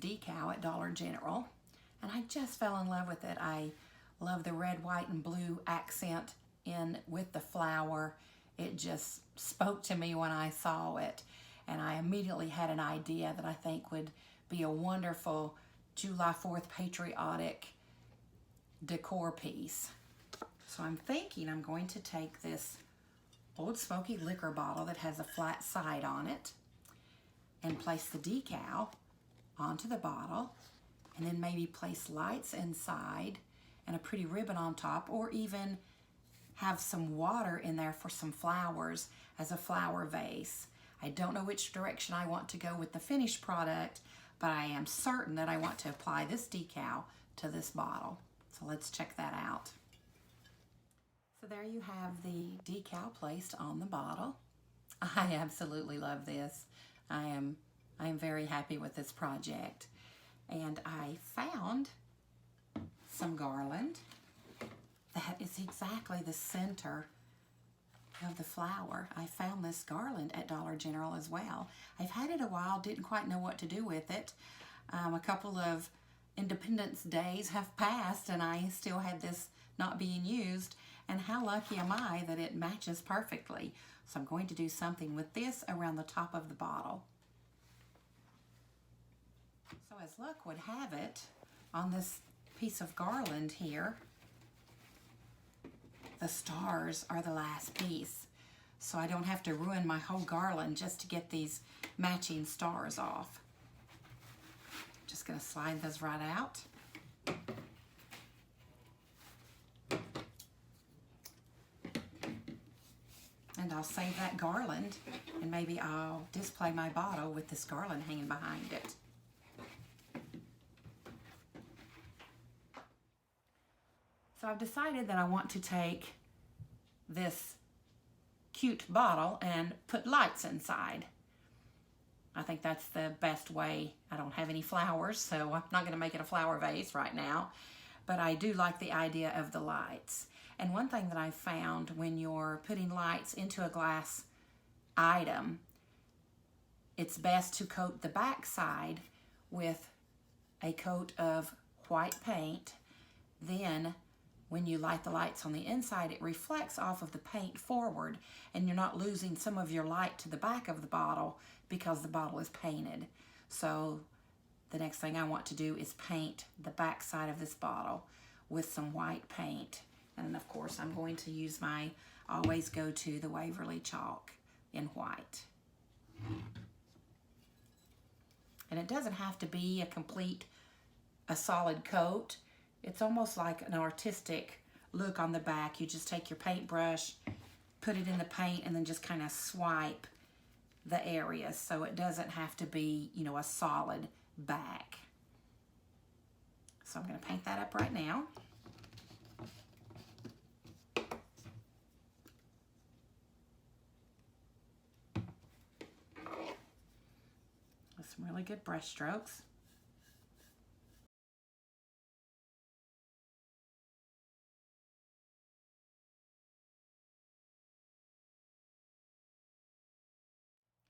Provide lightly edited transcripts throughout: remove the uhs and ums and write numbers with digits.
decal at Dollar General, and I just fell in love with it. I love the red, white, and blue accent in with the flower. It just spoke to me when I saw it, and I immediately had an idea that I think would be a wonderful July 4th patriotic decor piece. So I'm thinking I'm going to take this Old Smoky liquor bottle that has a flat side on it and place the decal onto the bottle, and then maybe place lights inside and a pretty ribbon on top, or even have some water in there for some flowers as a flower vase. I don't know which direction I want to go with the finished product, but I am certain that I want to apply this decal to this bottle. So let's check that out. So there you have the decal placed on the bottle. I absolutely love this. I am very happy with this project. And I found some garland that is exactly the center of the flower. I found this garland at Dollar General as well. I've had it a while, didn't quite know what to do with it. A couple of Independence days have passed and I still had this not being used, and how lucky am I that it matches perfectly. So I'm going to do something with this around the top of the bottle. So as luck would have it, on this piece of garland here, the stars are the last piece. So I don't have to ruin my whole garland just to get these matching stars off. Just gonna slide those right out. And I'll save that garland, and maybe I'll display my bottle with this garland hanging behind it. So I've decided that I want to take this cute bottle and put lights inside. I think that's the best way. I don't have any flowers, so I'm not going to make it a flower vase right now, but I do like the idea of the lights. And one thing that I found when you're putting lights into a glass item, it's best to coat the back side with a coat of white paint. Then when you light the lights on the inside, it reflects off of the paint forward, and you're not losing some of your light to the back of the bottle because the bottle is painted. So the next thing I want to do is paint the back side of this bottle with some white paint. And then of course I'm going to use my always go-to, the Waverly chalk in white. And it doesn't have to be a solid coat. It's almost like an artistic look on the back. You just take your paintbrush, put it in the paint, and then just kind of swipe the areas, so it doesn't have to be, you know, a solid back. So I'm going to paint that up right now. With some really good brush strokes.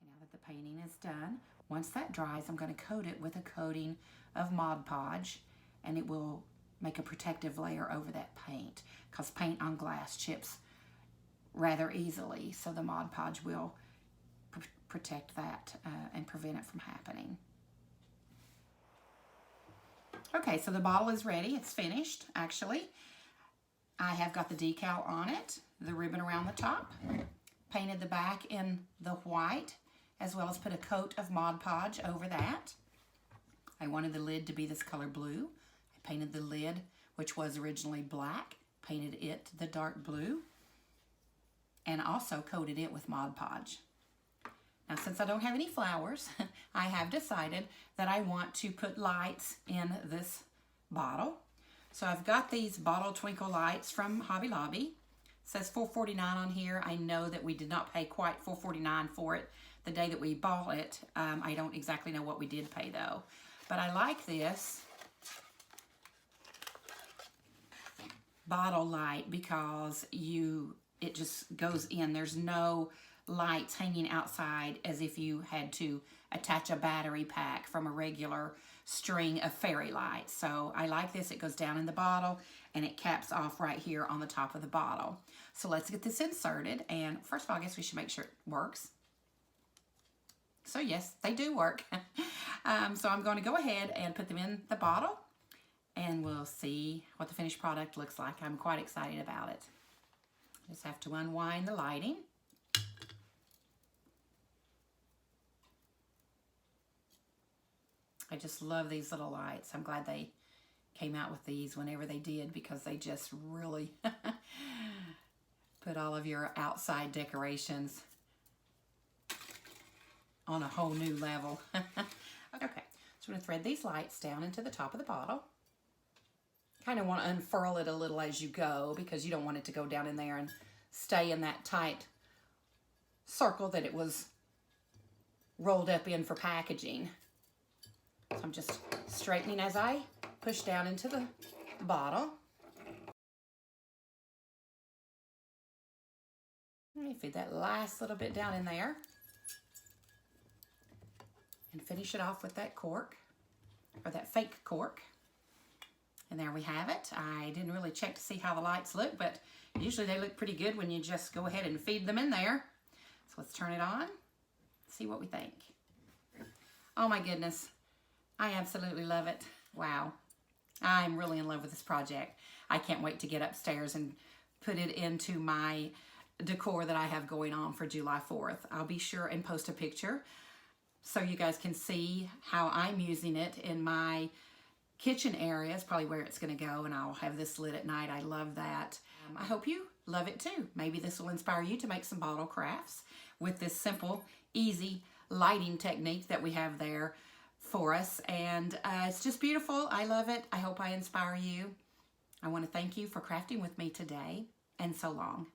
Now that the painting is done, once that dries, I'm going to coat it with a coating of Mod Podge, and it will make a protective layer over that paint, because paint on glass chips rather easily, so the Mod Podge will protect that and prevent it from happening. Okay, so the bottle is ready. It's finished, actually. I have got the decal on it, the ribbon around the top, painted the back in the white, as well as put a coat of Mod Podge over that. I wanted the lid to be this color blue. I painted the lid, which was originally black, painted it the dark blue, and also coated it with Mod Podge. Now, since I don't have any flowers, I have decided that I want to put lights in this bottle. So I've got these bottle twinkle lights from Hobby Lobby. It says $4.49 on here. I know that we did not pay quite $4.49 for it the day that we bought it. I don't exactly know what we did pay though. But I like this bottle light because it just goes in. There's no lights hanging outside as if you had to attach a battery pack from a regular string of fairy lights. So I like this. It goes down in the bottle and it caps off right here on the top of the bottle. So let's get this inserted. And first of all, I guess we should make sure it works. So yes, they do work. So I'm going to go ahead and put them in the bottle and we'll see what the finished product looks like. I'm quite excited about it. Just have to unwind the lighting. I just love these little lights. I'm glad they came out with these whenever they did, because they just really put all of your outside decorations on a whole new level. Okay, so I'm going to thread these lights down into the top of the bottle. Kind of want to unfurl it a little as you go, because you don't want it to go down in there and stay in that tight circle that it was rolled up in for packaging. So I'm just straightening as I push down into the bottle. Let me feed that last little bit down in there and finish it off with that cork, or that fake cork. And there we have it. I didn't really check to see how the lights look, but usually they look pretty good when you just go ahead and feed them in there. So let's turn it on, see what we think. Oh my goodness, I absolutely love it. Wow, I'm really in love with this project. I can't wait to get upstairs and put it into my decor that I have going on for July 4th. I'll be sure and post a picture so you guys can see how I'm using it in my kitchen area. Is probably where it's going to go, and I'll have this lit at night. I love that. I hope you love it too. Maybe this will inspire you to make some bottle crafts with this simple, easy lighting technique that we have there for us. And it's just beautiful. I love it. I hope I inspire you. I want to thank you for crafting with me today, and so long.